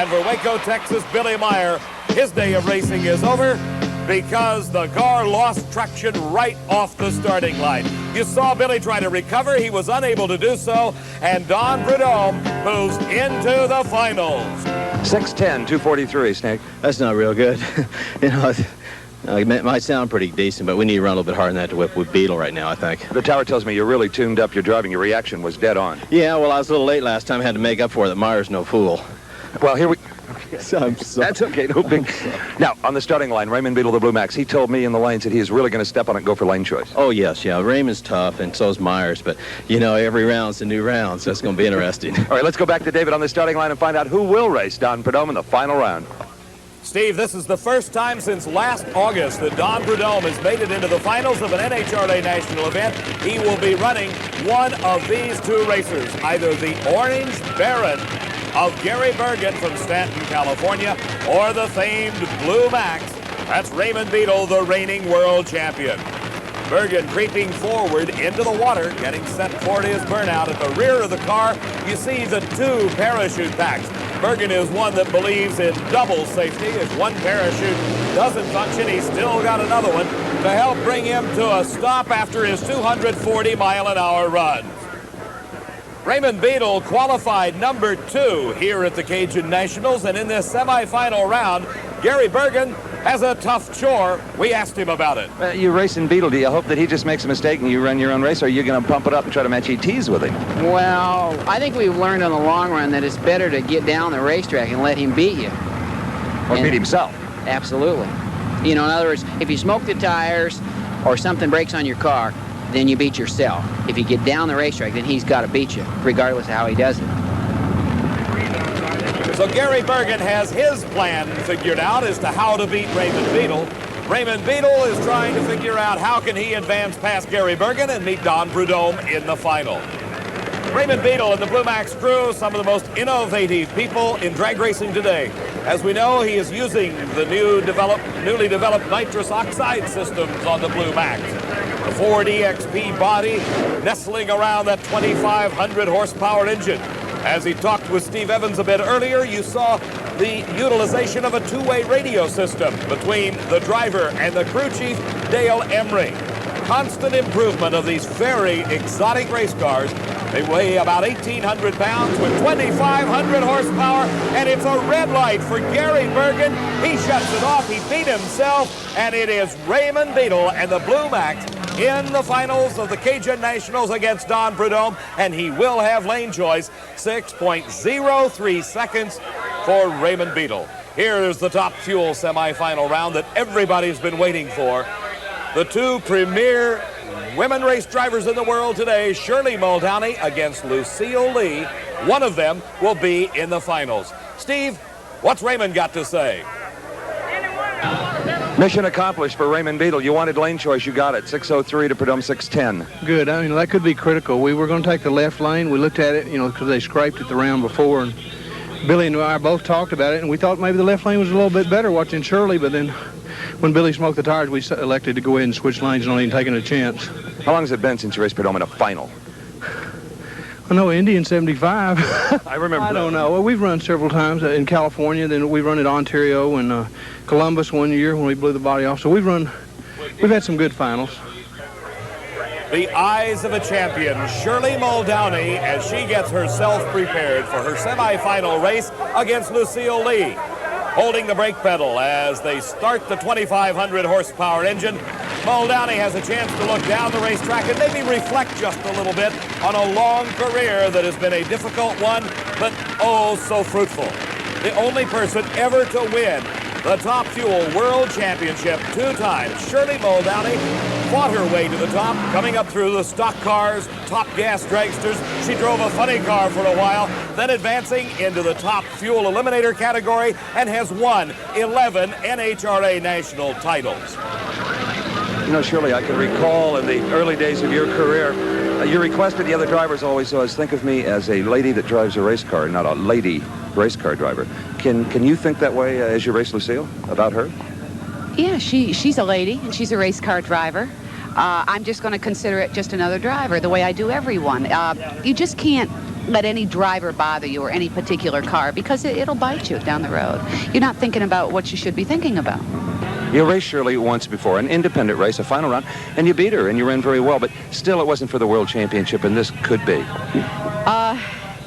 And for Waco, Texas, Billy Meyer, his day of racing is over because the car lost traction right off the starting line. You saw Billy try to recover. He was unable to do so. And Don Prudhomme moves into the finals. 6:10, 2:43, Snake. That's not real good. You know, it might sound pretty decent, but we need to run a little bit harder than that to whip with Beetle right now, I think. The tower tells me you're really tuned up. Your driving, your reaction was dead on. Yeah, well, I was a little late last time. I had to make up for it that Meyer's no fool. Well, here we... I'm sorry. That's okay, no big... Now, on the starting line, Raymond Beetle, the Blue Max, he told me in the lanes that he is really going to step on it and go for lane choice. Oh, yes, yeah. Raymond's tough, and so's Myers, but, you know, every round's a new round, so it's going to be interesting. All right, let's go back to David on the starting line and find out who will race Don Prudhomme in the final round. Steve, this is the first time since last August that Don Prudhomme has made it into the finals of an NHRA national event. He will be running one of these two racers, either the Orange Baron of Gary Bergen from Stanton, California, or the famed Blue Max. That's Raymond Beetle, the reigning world champion. Bergen creeping forward into the water, getting set for his burnout. At the rear of the car, you see the two parachute packs. Bergen is one that believes in double safety. If one parachute doesn't function, he's still got another one to help bring him to a stop after his 240-mile-an-hour run. Raymond Beetle qualified number 2 here at the Cajun Nationals, and in this semifinal round, Gary Bergen has a tough chore. We asked him about it. You're racing Beetle. Do you hope that he just makes a mistake and you run your own race, or are you going to pump it up and try to match ETs with him? Well, I think we've learned in the long run that it's better to get down the racetrack and let him beat you. Or beat himself. Absolutely. You know, in other words, if you smoke the tires or something breaks on your car, then you beat yourself. If you get down the racetrack, then he's got to beat you, regardless of how he does it. So Gary Bergen has his plan figured out as to how to beat Raymond Beetle. Raymond Beetle is trying to figure out how can he advance past Gary Bergen and meet Don Prudhomme in the final. Raymond Beetle and the Blue Max crew, some of the most innovative people in drag racing today. As we know, he is using the newly developed nitrous oxide systems on the Blue Max. The Ford EXP body nestling around that 2,500 horsepower engine. As he talked with Steve Evans a bit earlier, you saw the utilization of a two-way radio system between the driver and the crew chief, Dale Emery. Constant improvement of these very exotic race cars. They weigh about 1,800 pounds with 2,500 horsepower, and it's a red light for Gary Bergen. He shuts it off, he beat himself, and it is Raymond Beetle and the Blue Max in the finals of the Cajun Nationals against Don Prudhomme, and he will have lane choice. 6.03 seconds for Raymond Beetle. Here is the Top Fuel semifinal round that everybody's been waiting for. The two premier women race drivers in the world today, Shirley Muldowney against Lucille Lee. One of them will be in the finals. Steve, what's Raymond got to say? Mission accomplished for Raymond Beetle. You wanted lane choice, you got it. 6:03 to Prudhomme 6:10. Good. I mean, that could be critical. We were going to take the left lane. We looked at it, you know, because they scraped it the round before, and Billy and I both talked about it, and we thought maybe the left lane was a little bit better watching Shirley, but then when Billy smoked the tires, we elected to go ahead and switch lanes, not even taking a chance. How long has it been since you raced Prudhomme in a final? I know Indian 75. I remember. I don't know. Well, we've run several times in California. Then we run at Ontario and Columbus one year when we blew the body off. So we've had some good finals. The eyes of a champion, Shirley Muldowney, as she gets herself prepared for her semifinal race against Lucille Lee. Holding the brake pedal as they start the 2,500 horsepower engine. Muldowney has a chance to look down the racetrack and maybe reflect just a little bit on a long career that has been a difficult one, but oh so fruitful. The only person ever to win the Top Fuel World Championship 2 times. Shirley Muldowney fought her way to the top, coming up through the stock cars, top gas dragsters. She drove a funny car for a while, then advancing into the Top Fuel Eliminator category and has won 11 NHRA national titles. You know, Shirley, I can recall in the early days of your career, you requested the other drivers always think of me as a lady that drives a race car, not a lady race car driver. Can you think that way as you race Lucille, about her? Yeah, she's a lady, and she's a race car driver. I'm just going to consider it just another driver, the way I do everyone. You just can't let any driver bother you or any particular car, because it'll bite you down the road. You're not thinking about what you should be thinking about. You raced Shirley once before, an independent race, a final round, and you beat her, and you ran very well, but still it wasn't for the World Championship, and this could be.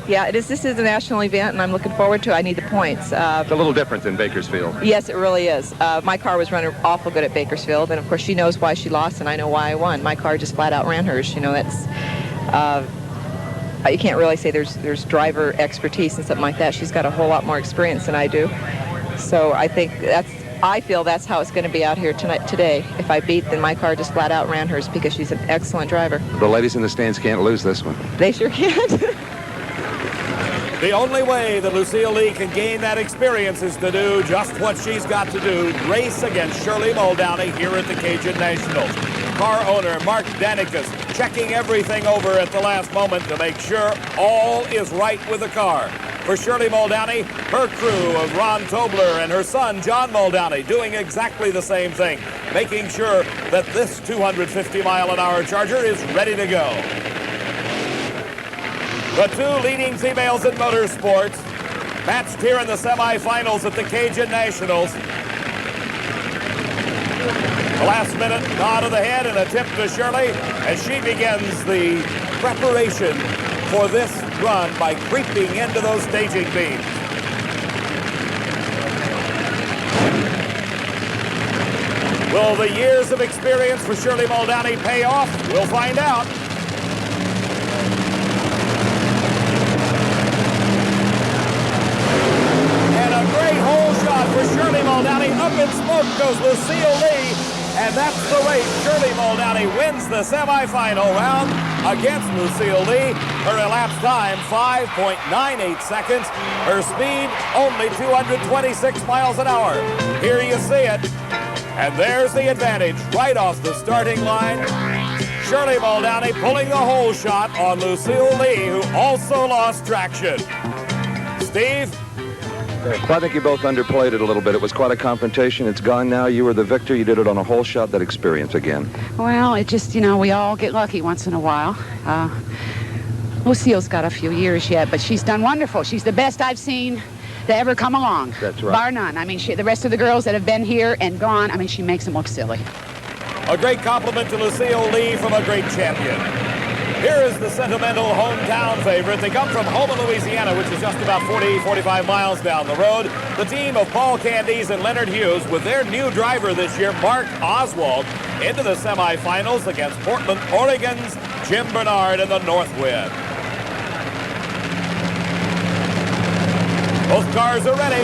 Yeah, it is. This is a national event, and I'm looking forward to it. I need the points. It's a little different than Bakersfield. Yes, it really is. My car was running awful good at Bakersfield, and of course she knows why she lost, and I know why I won. My car just flat out ran hers. You know, that's you can't really say there's driver expertise and something like that. She's got a whole lot more experience than I do. So I feel that's how it's going to be out here today. If I beat, then my car just flat out ran hers because she's an excellent driver. The ladies in the stands can't lose this one. They sure can't. The only way that Lucille Lee can gain that experience is to do just what she's got to do, race against Shirley Muldowney here at the Cajun Nationals. Car owner Mark Danikas checking everything over at the last moment to make sure all is right with the car. For Shirley Muldowney, her crew of Ron Tobler and her son John Muldowney doing exactly the same thing, making sure that this 250-mile-an-hour Charger is ready to go. The two leading females in motorsports matched here in the semifinals at the Cajun Nationals. The last-minute nod of the head and a tip to Shirley as she begins the preparation for this run by creeping into those staging beams. Will the years of experience for Shirley Muldowney pay off? We'll find out. Great hole shot for Shirley Muldowney. Up in smoke goes Lucille Lee. And that's the race. Shirley Muldowney wins the semifinal round against Lucille Lee. Her elapsed time, 5.98 seconds. Her speed, only 226 miles an hour. Here you see it. And there's the advantage right off the starting line. Shirley Muldowney pulling the hole shot on Lucille Lee, who also lost traction. Steve? Well, I think you both underplayed it a little bit. It was quite a confrontation. It's gone now. You were the victor. You did it on a hole shot. That experience again. Well, it just, we all get lucky once in a while. Lucille's got a few years yet, but she's done wonderful. She's the best I've seen to ever come along. That's right. Bar none. I mean, the rest of the girls that have been here and gone, I mean, she makes them look silly. A great compliment to Lucille Lee from a great champion. Here is the sentimental hometown favorite. They come from Houma, Louisiana, which is just about 45 miles down the road. The team of Paul Candies and Leonard Hughes with their new driver this year, Mark Oswald, into the semifinals against Portland, Oregon's Jim Bernard in the Northwind. Both cars are ready.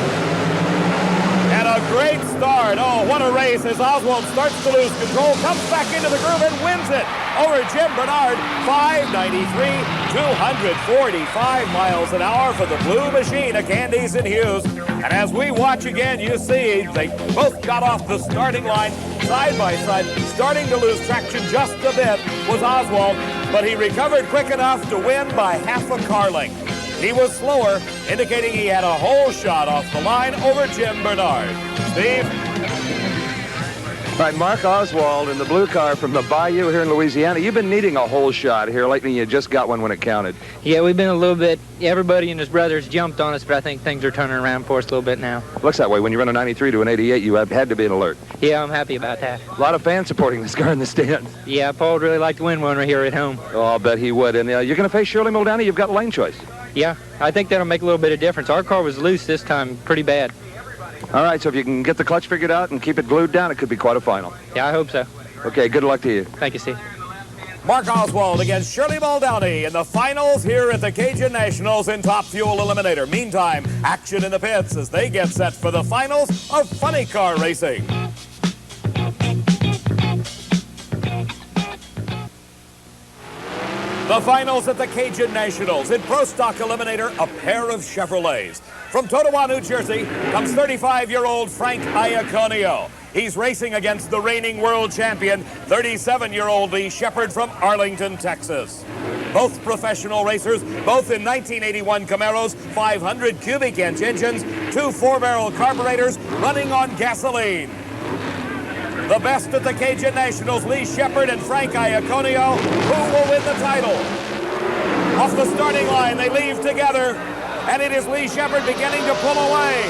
And a great start. Oh, what a race as Oswald starts to lose control, comes back into the groove and wins it over Jim Bernard. 593, 245 miles an hour for the Blue Machine of Candies and Hughes. And as we watch again, you see they both got off the starting line side by side. Starting to lose traction just a bit was Oswald, but he recovered quick enough to win by half a car length. He was slower, indicating he had a hole shot off the line over Jim Bernard. Steve? All right, Mark Oswald in the blue car from the Bayou here in Louisiana. You've been needing a hole shot here lately. You just got one when it counted. Yeah, we've been a little bit, everybody and his brothers jumped on us, but I think things are turning around for us a little bit now. Looks that way. When you run a 93 to an 88, you have had to be an alert. Yeah, I'm happy about that. A lot of fans supporting this car in the stands. Yeah, Paul would really like to win one right here at home. Oh, I'll bet he would. And you're going to face Shirley Muldowney. You've got lane choice. Yeah, I think that'll make a little bit of difference. Our car was loose this time, pretty bad. All right, so if you can get the clutch figured out and keep it glued down, it could be quite a final. Yeah, I hope so. Okay, good luck to you. Thank you, Steve. Mark Oswald against Shirley Muldowney in the finals here at the Cajun Nationals in Top Fuel Eliminator. Meantime, action in the pits as they get set for the finals of funny car racing. The finals at the Cajun Nationals. In Pro Stock Eliminator, a pair of Chevrolets. From Totowa, New Jersey, comes 35-year-old Frank Iaconio. He's racing against the reigning world champion, 37-year-old Lee Shepard from Arlington, Texas. Both professional racers, both in 1981 Camaros, 500 cubic inch engines, 2 4-barrel carburetors running on gasoline. The best at the Cajun Nationals, Lee Shepard and Frank Iaconio. Who will win the title? Off the starting line, they leave together, and it is Lee Shepherd beginning to pull away.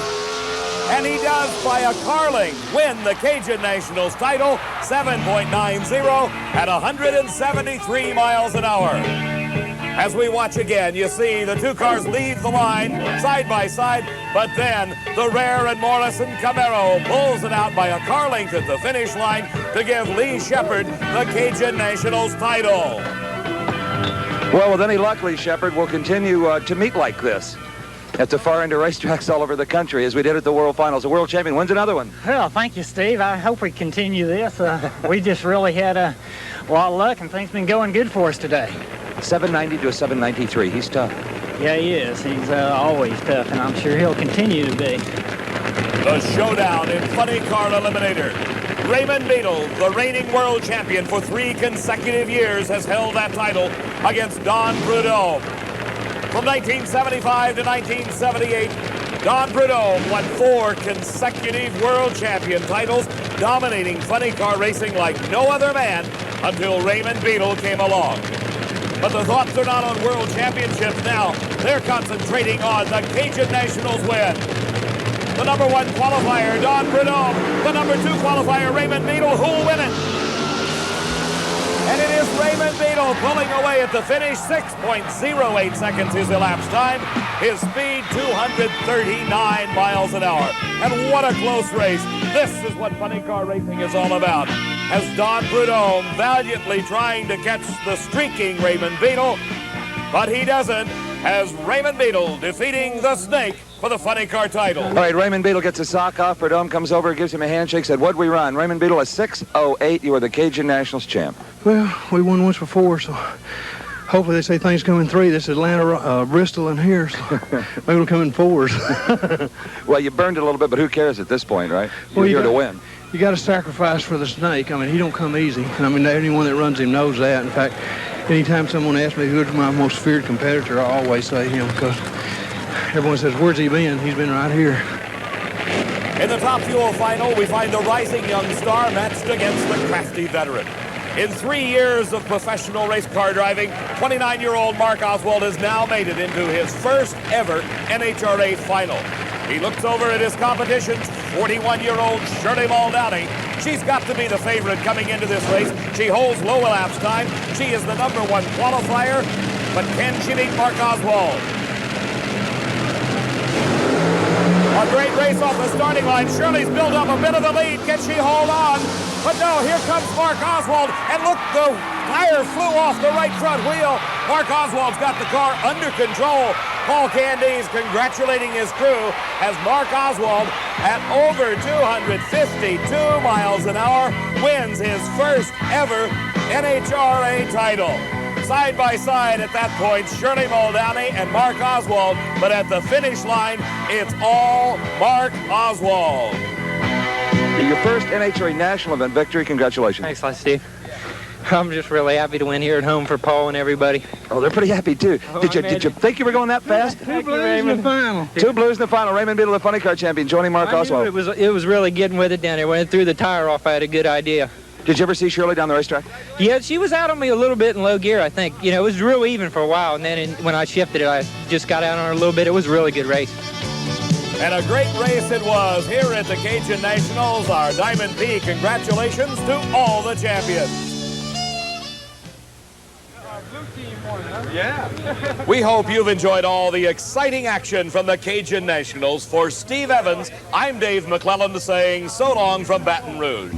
And he does, by a carling, win the Cajun Nationals title, 7.90 at 173 miles an hour. As we watch again, you see the two cars leave the line side by side, but then the Rare and Morrison Camaro pulls it out by a car length at the finish line to give Lee Shepherd the Cajun Nationals title. Well, with any luck, Lee Shepherd will continue to meet like this at the far end of racetracks all over the country, as we did at the World Finals. The world champion wins another one. Well, thank you, Steve. I hope we continue this. We just really had a lot of luck, and things been going good for us today. 790 to a 793. He's tough. Yeah, he is. He's always tough, and I'm sure he'll continue to be. The showdown in Funny Car Eliminator. Raymond Beadle, the reigning world champion for 3 consecutive years, has held that title against Don Prudhomme. From 1975 to 1978, Don Prudhomme won 4 consecutive world champion titles, dominating funny car racing like no other man until Raymond Beadle came along. But the thoughts are not on world championships now. They're concentrating on the Cajun Nationals win. The number 1 qualifier, Don Prudhomme. The number 2 qualifier, Raymond Beadle, who'll win it? And it is Raymond Beadle pulling away at the finish. 6.08 seconds his elapsed time. His speed, 239 miles an hour. And what a close race. This is what funny car racing is all about. As Don Prudhomme valiantly trying to catch the streaking Raymond Beadle, but he doesn't, as Raymond Beadle defeating the Snake for the funny car title. All right, Raymond Beadle gets a sock off. Prudhomme comes over, gives him a handshake, said, "What'd we run?" Raymond Beadle, a 6:08. You are the Cajun Nationals champ. Well, we won once before, so hopefully they say things come in 3. This is Atlanta, Bristol, and here, so maybe it'll come in 4s. Well, you burned it a little bit, but who cares at this point, right? You're here to win. You got to sacrifice for the Snake. I mean, he don't come easy. I mean, anyone that runs him knows that. In fact, anytime someone asks me who's my most feared competitor, I always say him, because everyone says, "Where's he been?" He's been right here. In the Top Fuel final, we find the rising young star matched against the crafty veteran. In 3 years of professional race car driving, 29-year-old Mark Oswald has now made it into his first ever NHRA final. He looks over at his competition's 41-year-old Shirley Muldowney. She's got to be the favorite coming into this race. She holds low elapsed time. She is the number 1 qualifier, but can she beat Mark Oswald? A great race off the starting line. Shirley's built up a bit of the lead. Can she hold on? But no, here comes Mark Oswald. And look, the tire flew off the right front wheel. Mark Oswald's got the car under control. Paul Candies congratulating his crew as Mark Oswald, at over 252 miles an hour, wins his first ever NHRA title. Side by side at that point, Shirley Muldowney and Mark Oswald, but at the finish line, it's all Mark Oswald. Your first NHRA National event victory. Congratulations. Thanks a lot, Steve. I'm just really happy to win here at home for Paul and everybody. Oh, they're pretty happy, too. Did you think you were going that fast? 2 blues in the final. 2 blues in the final. Raymond Beadle, the funny car champion, joining Mark Oswald. It was really getting with it down there. When it threw the tire off, I had a good idea. Did you ever see Shirley down the racetrack? Yeah, she was out on me a little bit in low gear, I think. You know, it was real even for a while, and then when I shifted it, I just got out on her a little bit. It was a really good race. And a great race it was here at the Cajun Nationals. Our Diamond P, congratulations to all the champions. Yeah. We hope you've enjoyed all the exciting action from the Cajun Nationals. For Steve Evans, I'm Dave McClellan saying so long from Baton Rouge.